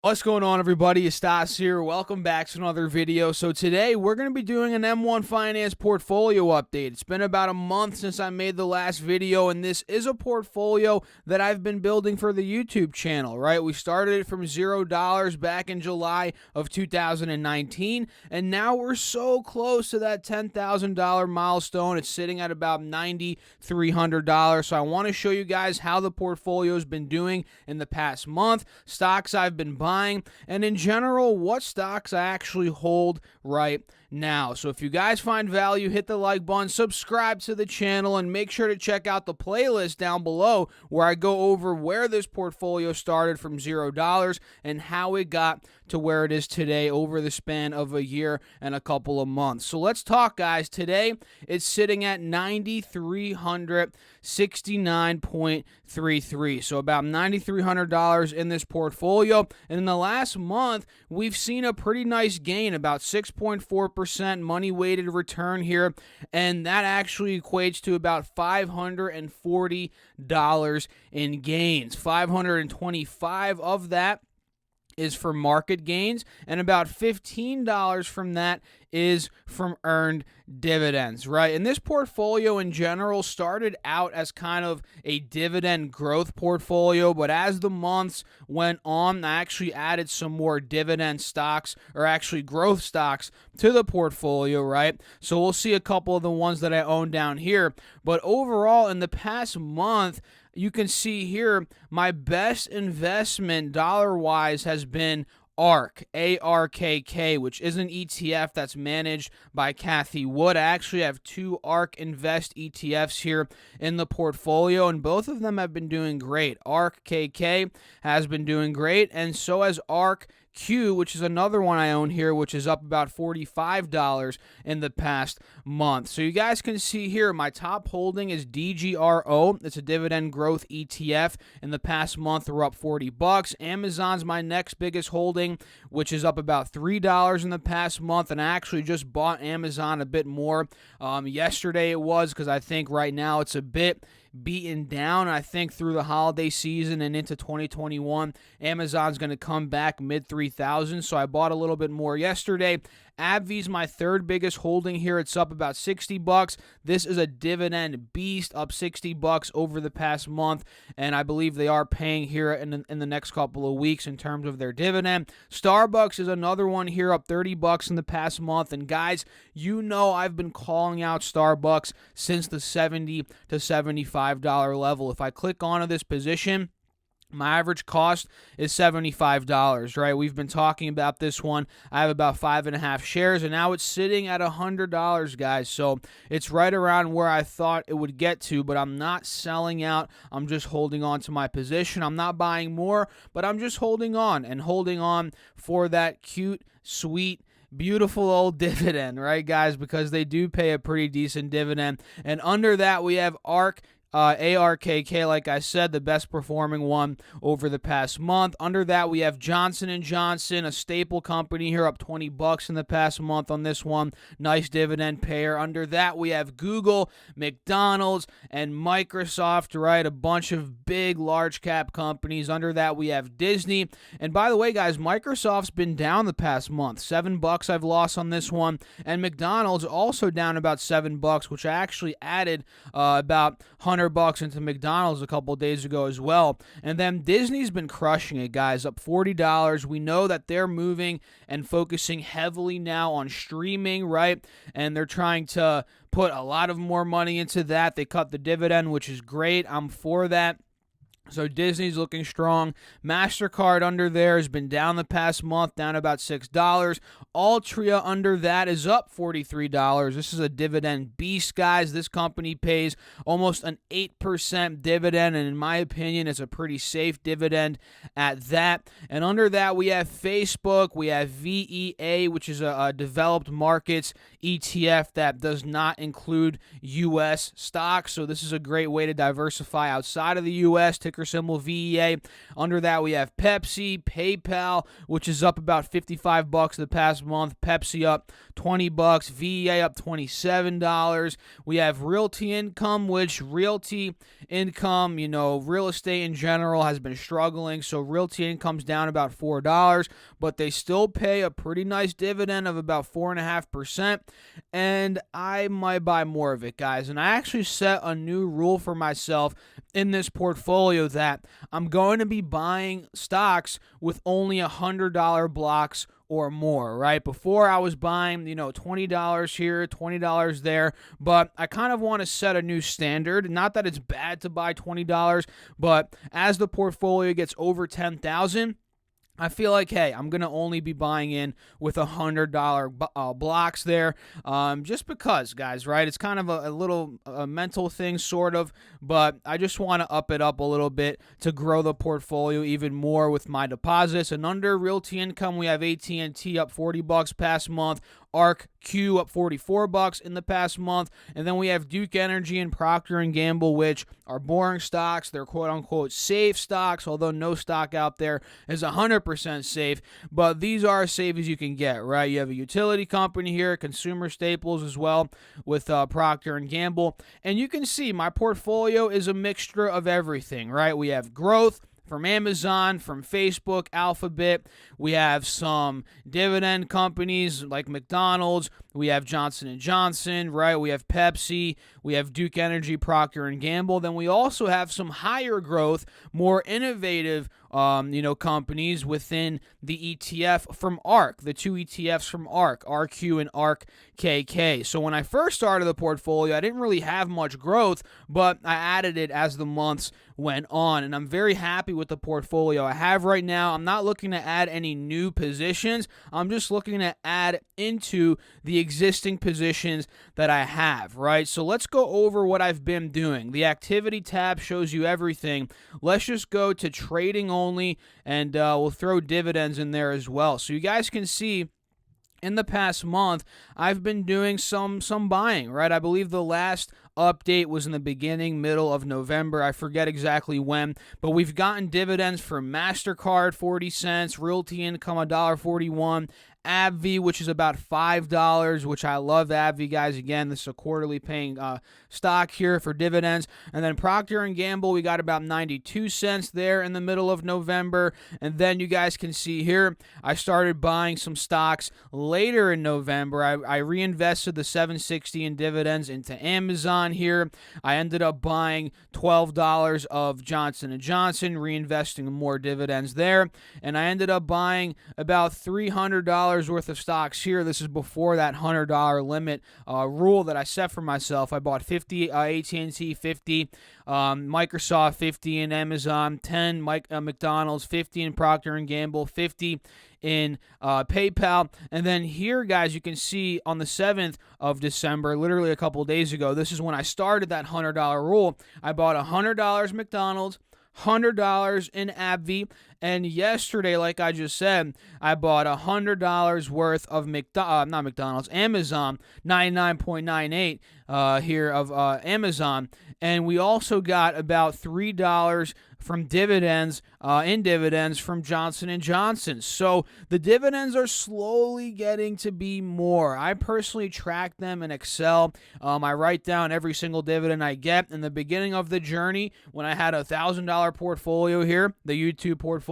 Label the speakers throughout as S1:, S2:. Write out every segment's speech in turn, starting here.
S1: What's going on, everybody? It's Stas here. Welcome back to another video. So today we're going to be doing an M1 Finance portfolio update. It's been about a month since I made the last video, and this is a portfolio that I've been building for the YouTube channel, right? We started it from $0 back in July of 2019, and now we're so close to that $10,000 milestone. It's sitting at about $9,300. So I want to show you guys how the portfolio has been doing in the past month, stocks I've been buying, and in general, what stocks I actually hold right now. So if you guys find value, hit the like button, subscribe to the channel, and make sure to check out the playlist down below where I go over where this portfolio started from $0 and how it got to where it is today over the span of a year and a couple of months. So let's talk, guys. Today, it's sitting at $9,369.33. So about $9,300 in this portfolio. And in the last month, we've seen a pretty nice gain, about 6.4% money-weighted return here. And that actually equates to about $540 in gains. 525 of that is for market gains, and about $15 from that is from earned dividends, right? And this portfolio in general started out as kind of a dividend growth portfolio, but as the months went on, I actually added some more dividend stocks, or actually growth stocks, to the portfolio, right? So we'll see a couple of the ones that I own down here, but overall in the past month, you can see here my best investment dollar-wise has been ARK, ARKK, which is an ETF that's managed by Kathy Wood. I actually have two ARK Invest ETFs here in the portfolio, and both of them have been doing great. ARKK has been doing great, and so has ARK Q, which is another one I own here, which is up about $45 in the past month. So you guys can see here, my top holding is DGRO. It's a dividend growth ETF. In the past month, we're up $40. Amazon's my next biggest holding, which is up about $3 in the past month, and I actually just bought Amazon a bit more. Yesterday it was, because I think right now it's a bit beaten down. I think through the holiday season and into 2021, Amazon's going to come back mid 3,000, so I bought a little bit more yesterday. AbbVie's my third biggest holding here. It's up about $60. This is a dividend beast, up $60 over the past month, and I believe they are paying here in the next couple of weeks in terms of their dividend. Starbucks is another one here, up $30 in the past month, and guys, you know I've been calling out Starbucks since the $70 to $75 level. If I click onto this position, my average cost is $75, right? We've been talking about this one. I have about 5.5 shares, and now it's sitting at $100, guys. So it's right around where I thought it would get to, but I'm not selling out. I'm just holding on to my position. I'm not buying more, but I'm just holding on and holding on for that cute, sweet, beautiful old dividend, right, guys? Because they do pay a pretty decent dividend. And under that, we have ARK. ARKK, like I said, the best performing one over the past month. Under that, we have Johnson & Johnson, a staple company here, up $20 in the past month on this one. Nice dividend payer. Under that, we have Google, McDonald's, and Microsoft, right? A bunch of big, large cap companies. Under that, we have Disney. And by the way, guys, Microsoft's been down the past month. $7 I've lost on this one. And McDonald's also down about $7, which I actually added about $100 into McDonald's a couple days ago as well. And then Disney's been crushing it, guys, up $40. We know that they're moving and focusing heavily now on streaming, right? And they're trying to put a lot of more money into that. They cut the dividend, which is great. I'm for that. So Disney's looking strong. MasterCard under there has been down the past month, down about $6. Altria under that is up $43. This is a dividend beast, guys. This company pays almost an 8% dividend, and in my opinion, it's a pretty safe dividend at that. And under that, we have Facebook. We have VEA, which is a developed markets ETF that does not include U.S. stocks. So this is a great way to diversify outside of the U.S., to ticker symbol VEA. Under that, we have Pepsi, PayPal, which is up about $55 the past month. Pepsi up $20, VEA up $27. We have Realty Income, which Realty Income, real estate in general has been struggling, so Realty Income's down about $4, but they still pay a pretty nice dividend of about 4.5%, and I might buy more of it, guys. And I actually set a new rule for myself in this portfolio that I'm going to be buying stocks with only $100 blocks or more, right? Before I was buying, $20 here, $20 there, but I kind of want to set a new standard. Not that it's bad to buy $20, but as the portfolio gets over $10,000, I feel like, hey, I'm going to only be buying in with $100 blocks there, just because, guys, right? It's kind of a little mental thing, sort of, but I just want to up it up a little bit to grow the portfolio even more with my deposits. And under Realty Income, we have AT&T up $40 past month, ARC-Q up $44 in the past month, and then we have Duke Energy and Procter & Gamble, which are boring stocks. They're quote-unquote safe stocks, although no stock out there is 100% safe, but these are as safe as you can get, right? You have a utility company here, consumer staples as well, with Procter & Gamble, and you can see my portfolio is a mixture of everything, right? We have growth from Amazon, from Facebook, Alphabet. We have some dividend companies like McDonald's. We have Johnson & Johnson, right? We have Pepsi. We have Duke Energy, Procter & Gamble. Then we also have some higher growth, more innovative companies within the ETF from ARC, the two ETFs from ARC, RQ and ARC-KK. So when I first started the portfolio, I didn't really have much growth, but I added it as the months went on, and I'm very happy with the portfolio I have right now. I'm not looking to add any new positions. I'm just looking to add into the existing positions that I have, right? So let's go over what I've been doing. The activity tab shows you everything. Let's just go to trading only, and we'll throw dividends in there as well. So you guys can see in the past month, I've been doing some buying, right? I believe the last update was in the middle of November. I forget exactly when, but we've gotten dividends from MasterCard, 40 cents, Realty Income, $1.41, AbbVie, which is about $5, which I love AbbVie, guys. Again, this is a quarterly paying stock here for dividends. And then Procter & Gamble, we got about 92 cents there in the middle of November. And then you guys can see here, I started buying some stocks later in November. I reinvested the $7.60 in dividends into Amazon here. I ended up buying $12 of Johnson & Johnson, reinvesting more dividends there. And I ended up buying about $300 worth of stocks here. This is before that $100 limit rule that I set for myself. I bought 50 AT&T, 50 Microsoft, 50 in Amazon, 10 McDonald's, 50 in Procter & Gamble, 50 in PayPal. And then here, guys, you can see on the 7th of December, literally a couple days ago, this is when I started that $100 rule. I bought $100 McDonald's, $100 in AbbVie, and yesterday, like I just said, I bought $100 worth of Amazon, 99.98 here of Amazon, and we also got about $3 from dividends, from Johnson & Johnson. So the dividends are slowly getting to be more. I personally track them in Excel. I write down every single dividend I get. In the beginning of the journey, when I had a $1,000 portfolio here, the YouTube portfolio,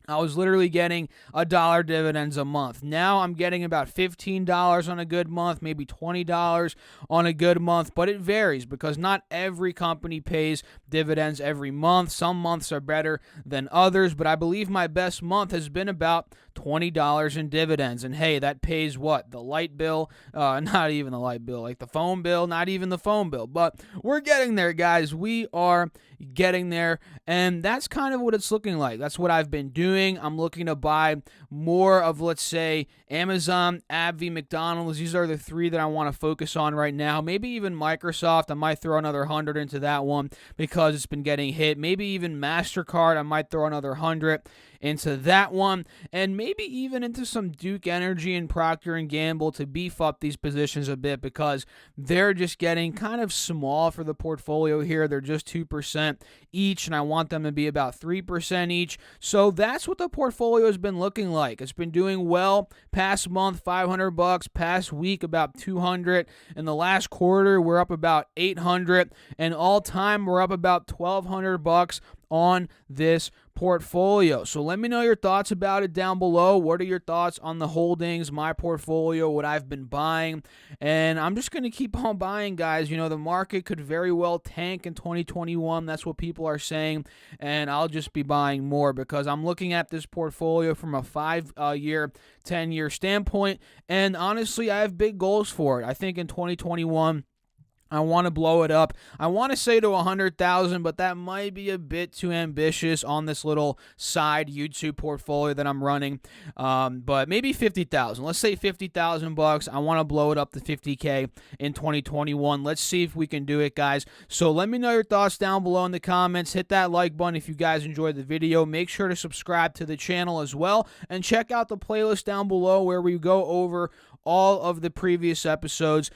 S1: I was literally getting $1 dividends a month. Now I'm getting about $15 on a good month, maybe $20 on a good month, but it varies because not every company pays dividends every month. Some months are better than others, but I believe my best month has been about $20 in dividends. And hey, that pays what? The light bill? Not even the light bill, like the phone bill, not even the phone bill. But we're getting there, guys. We are getting there, and that's kind of what it's looking like. That's what I've been doing. I'm looking to buy more of, let's say, Amazon, AbbVie, McDonald's. These are the three that I want to focus on right now. Maybe even Microsoft. I might throw another 100 into that one because it's been getting hit. Maybe even MasterCard. I might throw another 100 into that one, and maybe even into some Duke Energy and Procter & Gamble to beef up these positions a bit, because they're just getting kind of small for the portfolio here. They're just 2% each, and I want them to be about 3% each. So that's what the portfolio has been looking like. It's been doing well past month, $500, past week about 200. In the last quarter, we're up about 800, and all time we're up about $1,200 on this portfolio. So let me know your thoughts about it down below. What are your thoughts on the holdings, my portfolio, what I've been buying? And I'm just going to keep on buying, guys. You know, the market could very well tank in 2021. That's what people are saying. And I'll just be buying more because I'm looking at this portfolio from a 5-year, 10-year standpoint. And honestly, I have big goals for it. I think in 2021, I want to blow it up. I want to say to 100,000, but that might be a bit too ambitious on this little side YouTube portfolio that I'm running. But maybe 50,000. Let's say 50,000 bucks. I want to blow it up to 50K in 2021. Let's see if we can do it, guys. So let me know your thoughts down below in the comments. Hit that like button if you guys enjoyed the video. Make sure to subscribe to the channel as well, and check out the playlist down below where we go over all of the previous episodes,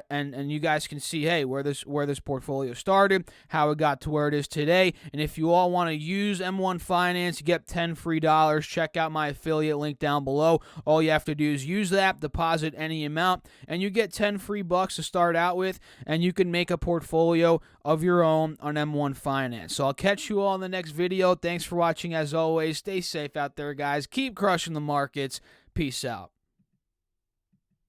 S1: and you guys can see, hey, where this portfolio started, how it got to where it is today. And if you all want to use M1 Finance, get 10 free dollars. Check out my affiliate link down below. All you have to do is use that, deposit any amount, and you get 10 free bucks to start out with, and you can make a portfolio of your own on M1 Finance. So I'll catch you all in the next video. Thanks for watching as always. Stay safe out there, guys. Keep crushing the markets. Peace out.